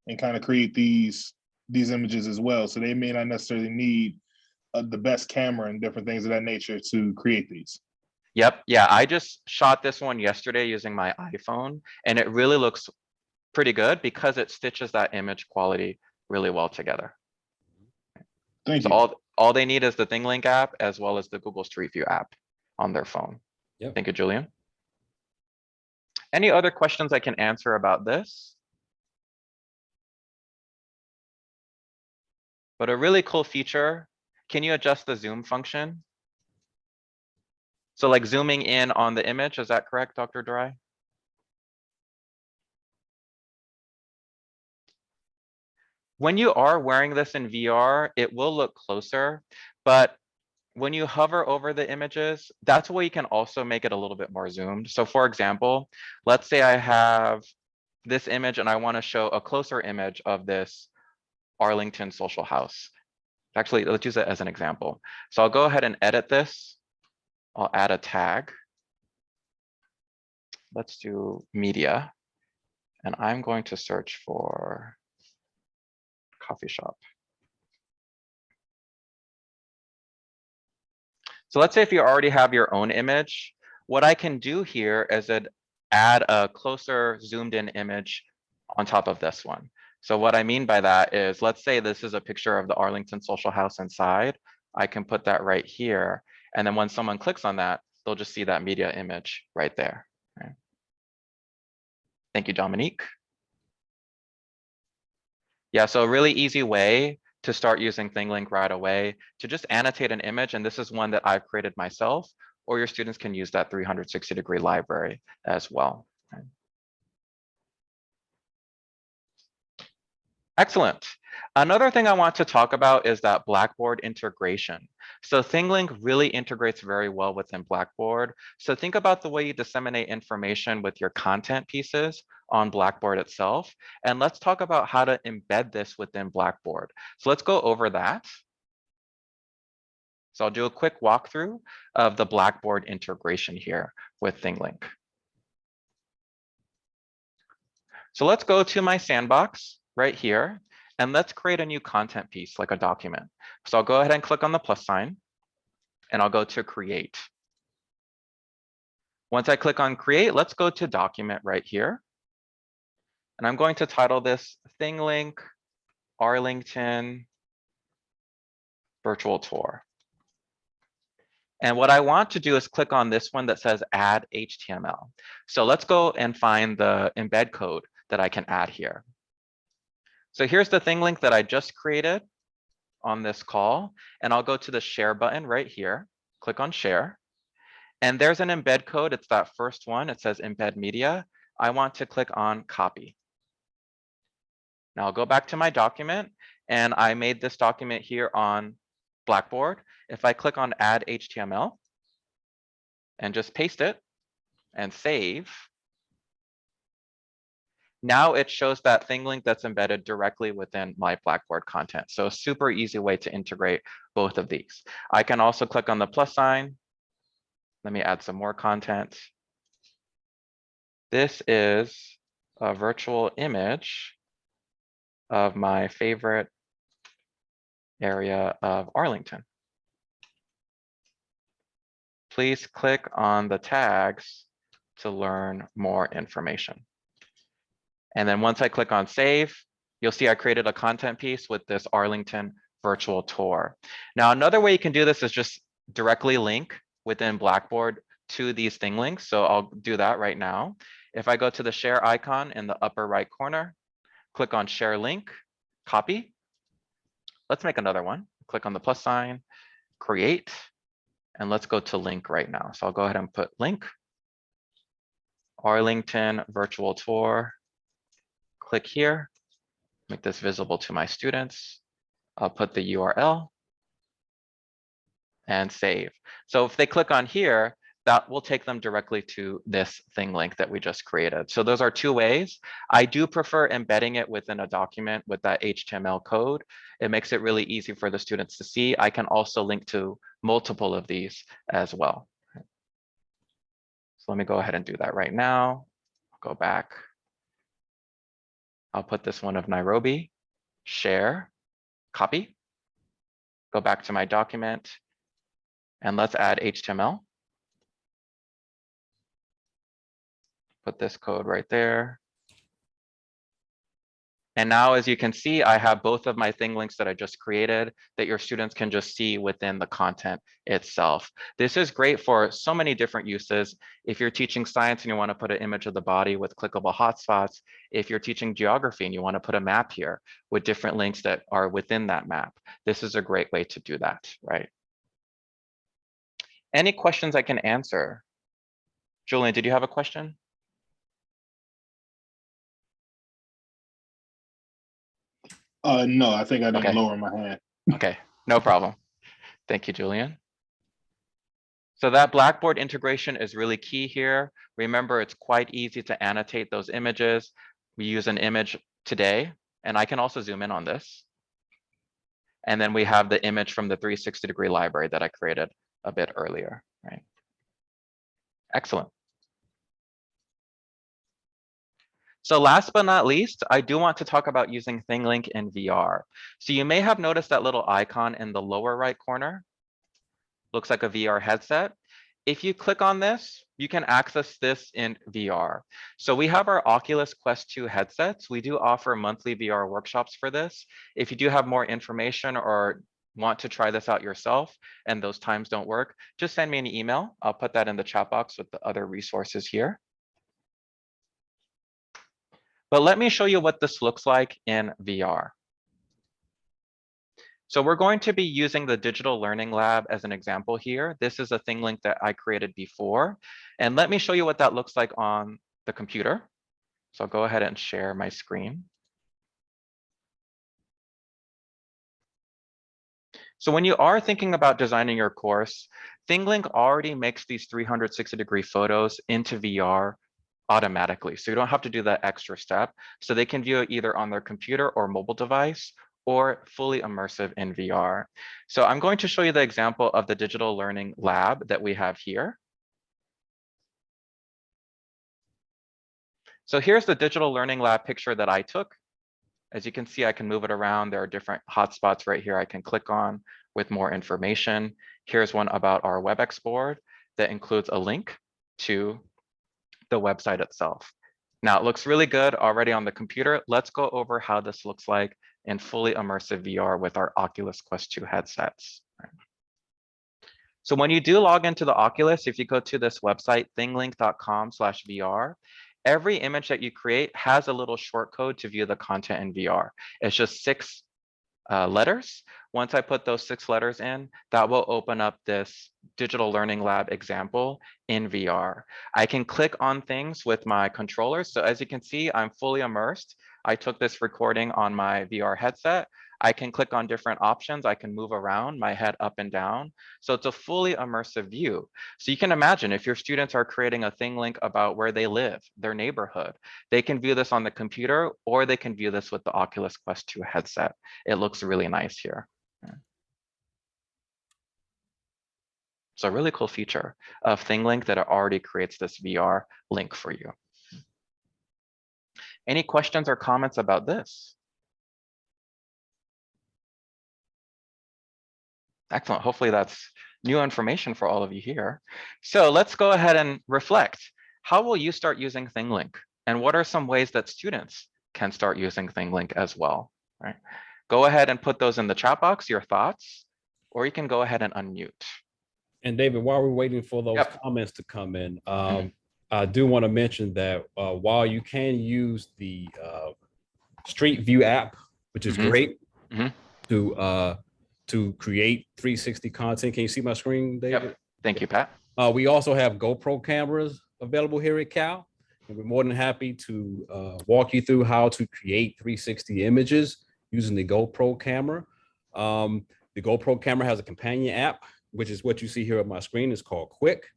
and kind of create these images as well. So they may not necessarily need the best camera and different things of that nature to create these. Yep, yeah, I just shot this one yesterday using my iPhone, and it really looks pretty good because it stitches that image quality really well together. Thank So you. all they need is the ThingLink app as well as the Google Street View app on their phone. Yep. Thank you, Julian. Any other questions I can answer about this? But a really cool feature, can you adjust the zoom function? So like zooming in on the image, is that correct, Dr. Dry? When you are wearing this in VR, it will look closer, but when you hover over the images, that's where you can also make it a little bit more zoomed. So for example, let's say I have this image and I want to show a closer image of this Arlington social house. Actually, let's use it as an example. So I'll go ahead and edit this. I'll add a tag. Let's do media. And I'm going to search for coffee shop. So let's say if you already have your own image, what I can do here is add a closer zoomed in image on top of this one. So what I mean by that is, let's say this is a picture of the Arlington social house inside. I can put that right here. And then when someone clicks on that, they'll just see that media image right there. Right? Thank you, Dominique. Yeah, so a really easy way to start using ThingLink right away to just annotate an image. And this is one that I've created myself, or your students can use that 360-degree library as well. Right? Excellent. Another thing I want to talk about is that Blackboard integration. So ThingLink really integrates very well within Blackboard. So think about the way you disseminate information with your content pieces on Blackboard itself. And let's talk about how to embed this within Blackboard. So let's go over that. So I'll do a quick walkthrough of the Blackboard integration here with ThingLink. So let's go to my sandbox right here, and let's create a new content piece like a document. So I'll go ahead and click on the plus sign, and I'll go to create. Once I click on create, let's go to document right here. And I'm going to title this ThingLink Arlington Virtual Tour. And what I want to do is click on this one that says add HTML. So let's go and find the embed code that I can add here. So here's the ThingLink that I just created on this call, and I'll go to the share button right here, click on share, and there's an embed code. It's that first one. It says embed media. I want to click on copy. Now I'll go back to my document, and I made this document here on Blackboard. If I click on add HTML and just paste it and save, now it shows that ThingLink that's embedded directly within my Blackboard content. So a super easy way to integrate both of these. I can also click on the plus sign. Let me add some more content. This is a virtual image of my favorite area of Arlington. Please click on the tags to learn more information. And then once I click on save, you'll see I created a content piece with this Arlington virtual tour. Now, another way you can do this is just directly link within Blackboard to these ThingLinks. So I'll do that right now. If I go to the share icon in the upper right corner, click on share link, copy. Let's make another one. Click on the plus sign, create, and let's go to link right now. So I'll go ahead and put link, Arlington virtual tour. Click here, make this visible to my students. I'll put the URL and save. So if they click on here, that will take them directly to this ThingLink that we just created. So those are two ways. I do prefer embedding it within a document with that HTML code. It makes it really easy for the students to see. I can also link to multiple of these as well. So let me go ahead and do that right now. I'll go back. I'll put this one of Nairobi, share, copy, go back to my document, and let's add HTML. Put this code right there. And now, as you can see, I have both of my thing links that I just created that your students can just see within the content itself. This is great for so many different uses. If you're teaching science and you want to put an image of the body with clickable hotspots, if you're teaching geography and you want to put a map here with different links that are within that map, this is a great way to do that, right? Any questions I can answer? Julian, did you have a question? No, I think I didn't Okay. lower my hand. Okay, no problem. Thank you, Julian. So that Blackboard integration is really key here. Remember, it's quite easy to annotate those images. We use an image today, and I can also zoom in on this. And then we have the image from the 360-degree library that I created a bit earlier, right? Excellent. So last but not least, I do want to talk about using ThingLink in VR. So you may have noticed that little icon in the lower right corner. Looks like a VR headset. If you click on this, you can access this in VR. So we have our Oculus Quest 2 headsets. We do offer monthly VR workshops for this. If you do have more information or want to try this out yourself and those times don't work, just send me an email. I'll put that in the chat box with the other resources here. But let me show you what this looks like in VR. So we're going to be using the Digital Learning Lab as an example here. This is a ThingLink that I created before. And let me show you what that looks like on the computer. So I'll go ahead and share my screen. So when you are thinking about designing your course, ThingLink already makes these 360-degree photos into VR automatically. So you don't have to do that extra step. So they can view it either on their computer or mobile device or fully immersive in VR. So I'm going to show you the example of the Digital Learning Lab that we have here. So here's the Digital Learning Lab picture that I took. As you can see, I can move it around. There are different hotspots right here I can click on with more information. Here's one about our WebEx board that includes a link to the website itself. Now it looks really good already on the computer. Let's go over how this looks like in fully immersive VR with our Oculus Quest 2 headsets. So when you do log into the Oculus, if you go to this website, thinglink.com/VR, every image that you create has a little short code to view the content in VR. It's just 6 letters. Once I put those 6 letters in, that will open up this Digital Learning Lab example in VR. I can click on things with my controller. So as you can see, I'm fully immersed. I took this recording on my VR headset. I can click on different options. I can move around my head up and down. So it's a fully immersive view. So you can imagine if your students are creating a ThingLink about where they live, their neighborhood, they can view this on the computer or they can view this with the Oculus Quest 2 headset. It looks really nice here. So a really cool feature of ThingLink that already creates this VR link for you. Any questions or comments about this? Excellent. Hopefully that's new information for all of you here. So let's go ahead and reflect. How will you start using ThingLink? And what are some ways that students can start using ThingLink as well? Right? Go ahead and put those in the chat box, your thoughts, or you can go ahead and unmute. And David, while we're waiting for those Yep. comments to come in, I do want to mention that while you can use the Street View app, which is great to create 360 content. Can you see my screen, David? Yep. Thank you, Pat. We also have GoPro cameras available here at Cal. And we're more than happy to walk you through how to create 360 images using the GoPro camera. The GoPro camera has a companion app, which is what you see here on my screen. It's called Quick.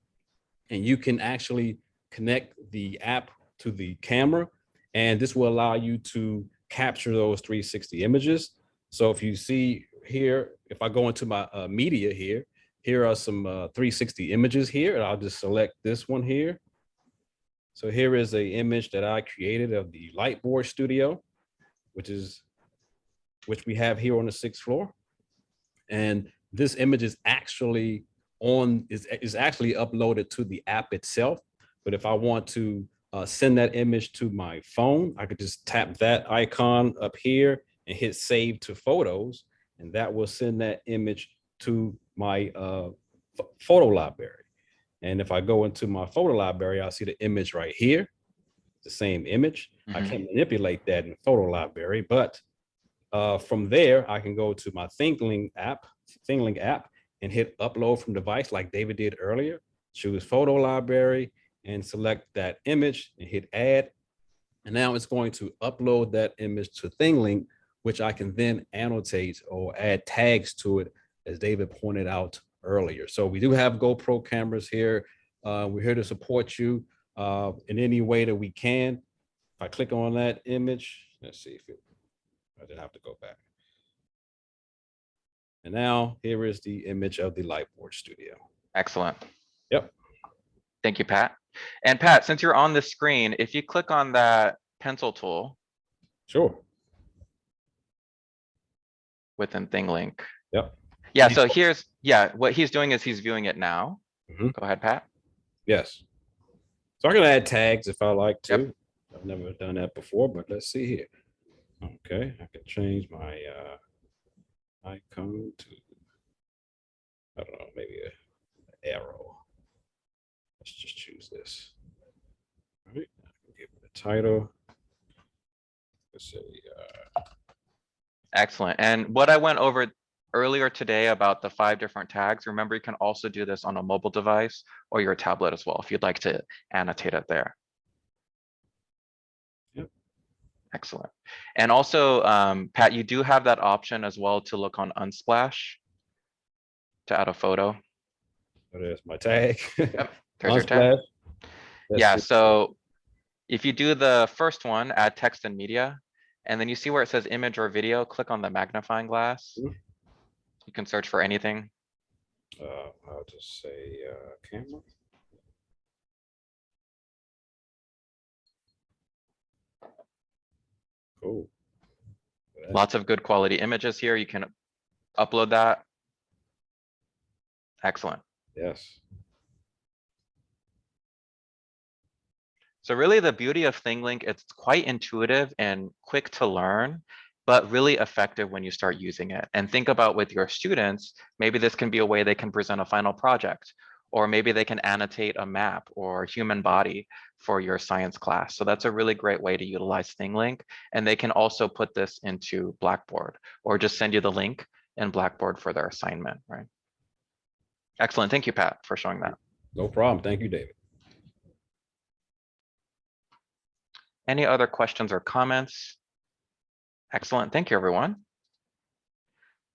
And you can actually connect the app to the camera. And this will allow you to capture those 360 images. So if you see here, if I go into my media here are some 360 images here. And I'll just select this one here. So here is an image that I created of the Lightboard studio. which we have here on the 6th floor. And this image is actually is actually uploaded to the app itself. But if I want to send that image to my phone, I could just tap that icon up here and hit save to photos, and that will send that image to my photo library. And if I go into my photo library, I'll see the image right here, the same image. I can't manipulate that in the photo library, but from there, I can go to my ThingLink app, and hit upload from device like David did earlier, choose photo library and select that image and hit add. And now it's going to upload that image to ThingLink, which I can then annotate or add tags to it, as David pointed out earlier. So we do have GoPro cameras here. We're here to support you in any way that we can. If I click on that image, let's see if I didn't have to go back. And now here is the image of the Lightboard Studio. Excellent. Yep. Thank you, Pat. And Pat, since you're on the screen, if you click on that pencil tool Sure. within ThingLink. Yep. Yeah, so here's, what he's doing is he's viewing it now. Mhm. Go ahead, Pat. Yes. So I can add tags if I like to. Yep. I've never done that before, but let's see here. Okay, I can change my icon to, I don't know, maybe an arrow. Let's just choose this. All right, I can give it a title. Let's say, Excellent. And what I went over earlier today about the 5 different tags, remember you can also do this on a mobile device or your tablet as well, if you'd like to annotate it there. Yep. Excellent. And also, Pat, you do have that option as well to look on Unsplash to add a photo. there's my tag. Yep, there's your tag. Yeah, so if you do the first one, add text and media, and then you see where it says image or video, click on the magnifying glass. Mhm. You can search for anything. I'll just say camera. Cool. Lots of good quality images here. You can upload that. Excellent. Yes. So really the beauty of ThingLink, it's quite intuitive and quick to learn, but really effective when you start using it. And think about with your students, maybe this can be a way they can present a final project, or maybe they can annotate a map or human body for your science class. So that's a really great way to utilize ThingLink. And they can also put this into Blackboard or just send you the link in Blackboard for their assignment, right? Excellent. Thank you, Pat, for showing that. No problem. Thank you, David. Any other questions or comments? Excellent. Thank you, everyone.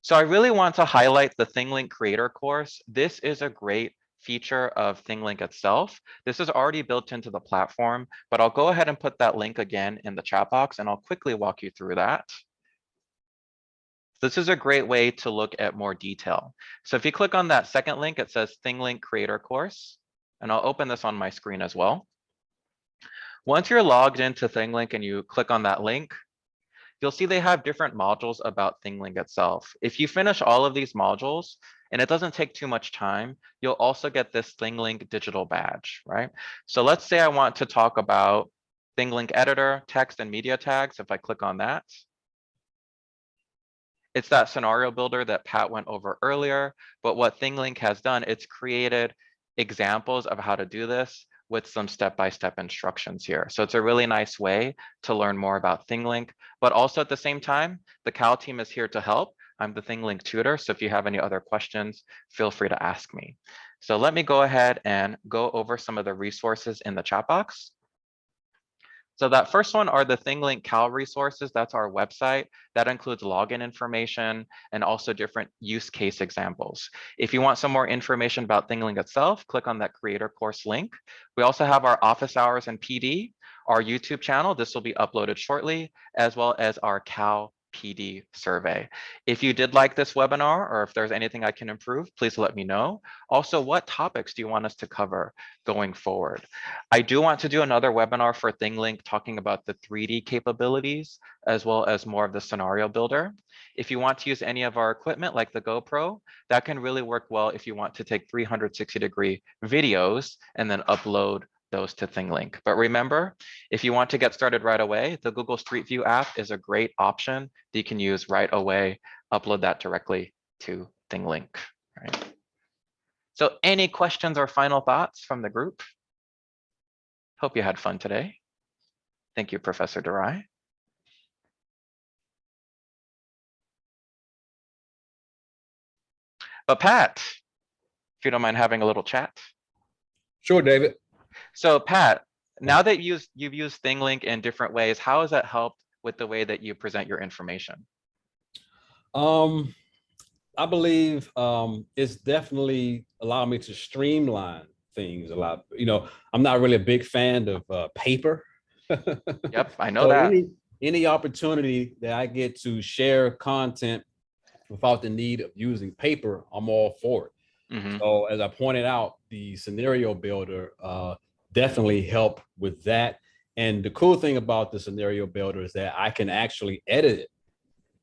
So I really want to highlight the ThingLink Creator course. This is a great feature of ThingLink itself. This is already built into the platform, but I'll go ahead and put that link again in the chat box and I'll quickly walk you through that. This is a great way to look at more detail. So if you click on that second link, it says ThingLink Creator course, and I'll open this on my screen as well. Once you're logged into ThingLink and you click on that link, you'll see they have different modules about ThingLink itself. If you finish all of these modules, and it doesn't take too much time, you'll also get this ThingLink digital badge, right? So let's say I want to talk about ThingLink editor, text and media tags. If I click on that, it's that scenario builder that Pat went over earlier, but what ThingLink has done, it's created examples of how to do this with some step-by-step instructions here. So it's a really nice way to learn more about ThingLink, but also at the same time, the C.A.L team is here to help. I'm the ThingLink tutor, so if you have any other questions, feel free to ask me. So let me go ahead and go over some of the resources in the chat box. So that first one are the ThingLink C.A.L resources. That's our website. That includes login information and also different use case examples. If you want some more information about ThingLink itself, click on that creator course link. We also have our office hours and PD, our YouTube channel. This will be uploaded shortly, as well as our C.A.L PD survey. If you did like this webinar, or if there's anything I can improve, please let me know. Also, what topics do you want us to cover going forward? I do want to do another webinar for ThingLink talking about the 3D capabilities, as well as more of the scenario builder. If you want to use any of our equipment like the GoPro, that can really work well if you want to take 360-degree videos and then upload those to ThingLink. But remember, if you want to get started right away, the Google Street View app is a great option that you can use right away. Upload that directly to ThingLink. Right? So any questions or final thoughts from the group? Hope you had fun today. Thank you, Professor Durai. But Pat, if you don't mind having a little chat. Sure, David. So Pat, now that you've used ThingLink in different ways, how has that helped with the way that you present your information? I believe it's definitely allowed me to streamline things a lot. You know, I'm not really a big fan of paper. Yep, I know So that. any opportunity that I get to share content without the need of using paper, I'm all for it. Mm-hmm. So as I pointed out, the scenario builder definitely help with that. And the cool thing about the scenario builder is that I can actually edit it,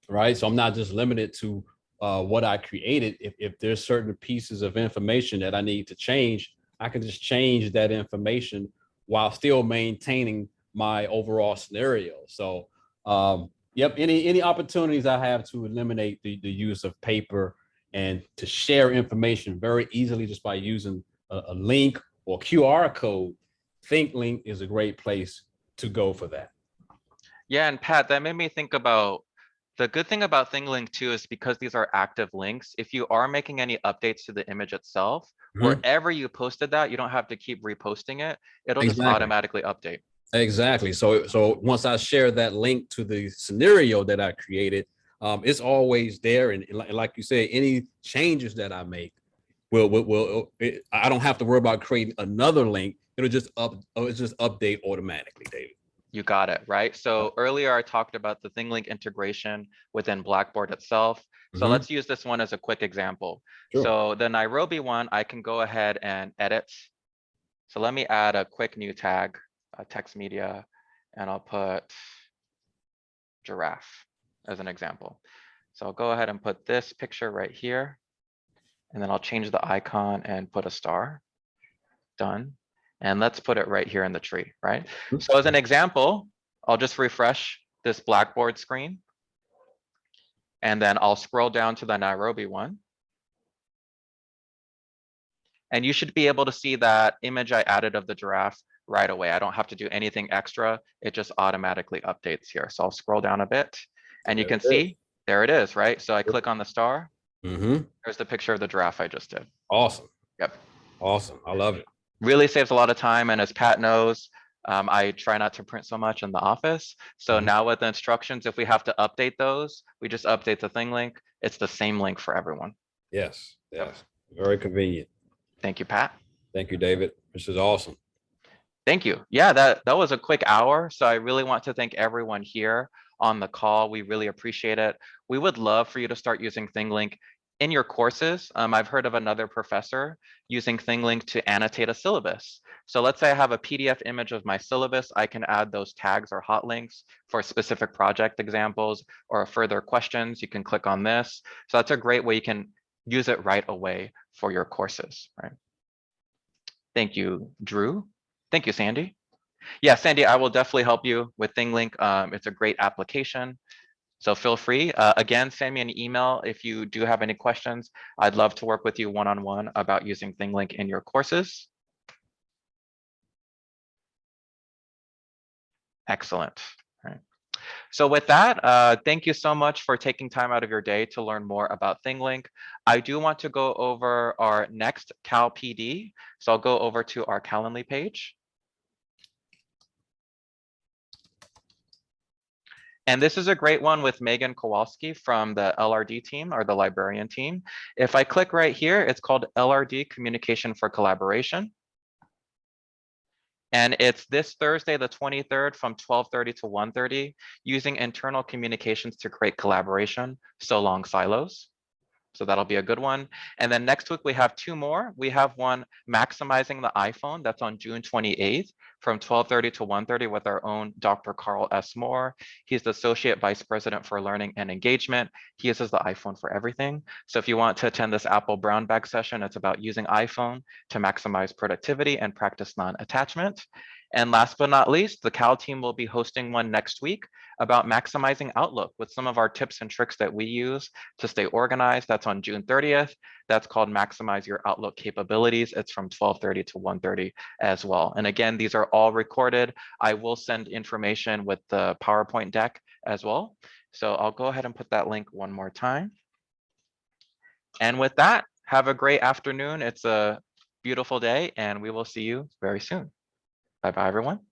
right? So I'm not just limited to what I created. If there's certain pieces of information that I need to change, I can just change that information while still maintaining my overall scenario. So yep, any opportunities I have to eliminate the use of paper and to share information very easily just by using a link or QR code, ThingLink is a great place to go for that. Yeah, and Pat, that made me think about the good thing about ThingLink too is because these are active links, if you are making any updates to the image itself, wherever you posted that, you don't have to keep reposting it. It'll just automatically update. Exactly. So once I share that link to the scenario that I created, it's always there. And like you said, any changes that I make I don't have to worry about creating another link. It'll just update automatically, David. You got it, right? So earlier I talked about the ThingLink integration within Blackboard itself. So let's use this one as a quick example. Sure. So the Nairobi one, I can go ahead and edit. So let me add a quick new tag, text media, and I'll put giraffe as an example. So I'll go ahead and put this picture right here, and then I'll change the icon and put a star. Done. And let's put it right here in the tree, right? So as an example, I'll just refresh this Blackboard screen. And then I'll scroll down to the Nairobi one. And you should be able to see that image I added of the giraffe right away. I don't have to do anything extra. It just automatically updates here. So I'll scroll down a bit and you can see, there it is, right? So I click on the star. There's the picture of the giraffe I just did. Awesome. Yep. Awesome. I love it. Really saves a lot of time. And as Pat knows, I try not to print so much in the office. So now with the instructions, if we have to update those, we just update the ThingLink. It's the same link for everyone. Yes. Yes. Very convenient. Thank you, Pat. Thank you, David. This is awesome. Thank you. Yeah, that was a quick hour. So I really want to thank everyone here on the call. We really appreciate it. We would love for you to start using ThingLink in your courses. I've heard of another professor using ThingLink to annotate a syllabus. So let's say I have a PDF image of my syllabus. I can add those tags or hot links for specific project examples or further questions. You can click on this. So that's a great way you can use it right away for your courses, right? Thank you, Drew. Thank you, Sandy. Yeah, Sandy, I will definitely help you with ThingLink. It's a great application. So feel free, again, send me an email if you do have any questions. I'd love to work with you one-on-one about using ThingLink in your courses. Excellent. All right. So with that, thank you so much for taking time out of your day to learn more about ThingLink. I do want to go over our next C.A.L PD. So I'll go over to our Calendly page. And this is a great one with Megan Kowalski from the LRD team or the librarian team. If I click right here, it's called LRD Communication for Collaboration. And it's this Thursday, the 23rd from 12:30 to 1:30, using internal communications to create collaboration, so long silos. So that'll be a good one. And then next week we have two more. We have one maximizing the iPhone. That's on June 28th from 12:30 to 1:30 with our own Dr. Carl S. Moore. He's the Associate Vice President for Learning and Engagement. He uses the iPhone for everything. So if you want to attend this Apple Brown Bag session, it's about using iPhone to maximize productivity and practice non-attachment. And last but not least, the C.A.L team will be hosting one next week about maximizing Outlook with some of our tips and tricks that we use to stay organized. That's on June 30th. That's called Maximize Your Outlook Capabilities. It's from 12:30 to 1:30 as well. And again, these are all recorded. I will send information with the PowerPoint deck as well. So I'll go ahead and put that link one more time. And with that, have a great afternoon. It's a beautiful day and we will see you very soon. Bye-bye, everyone.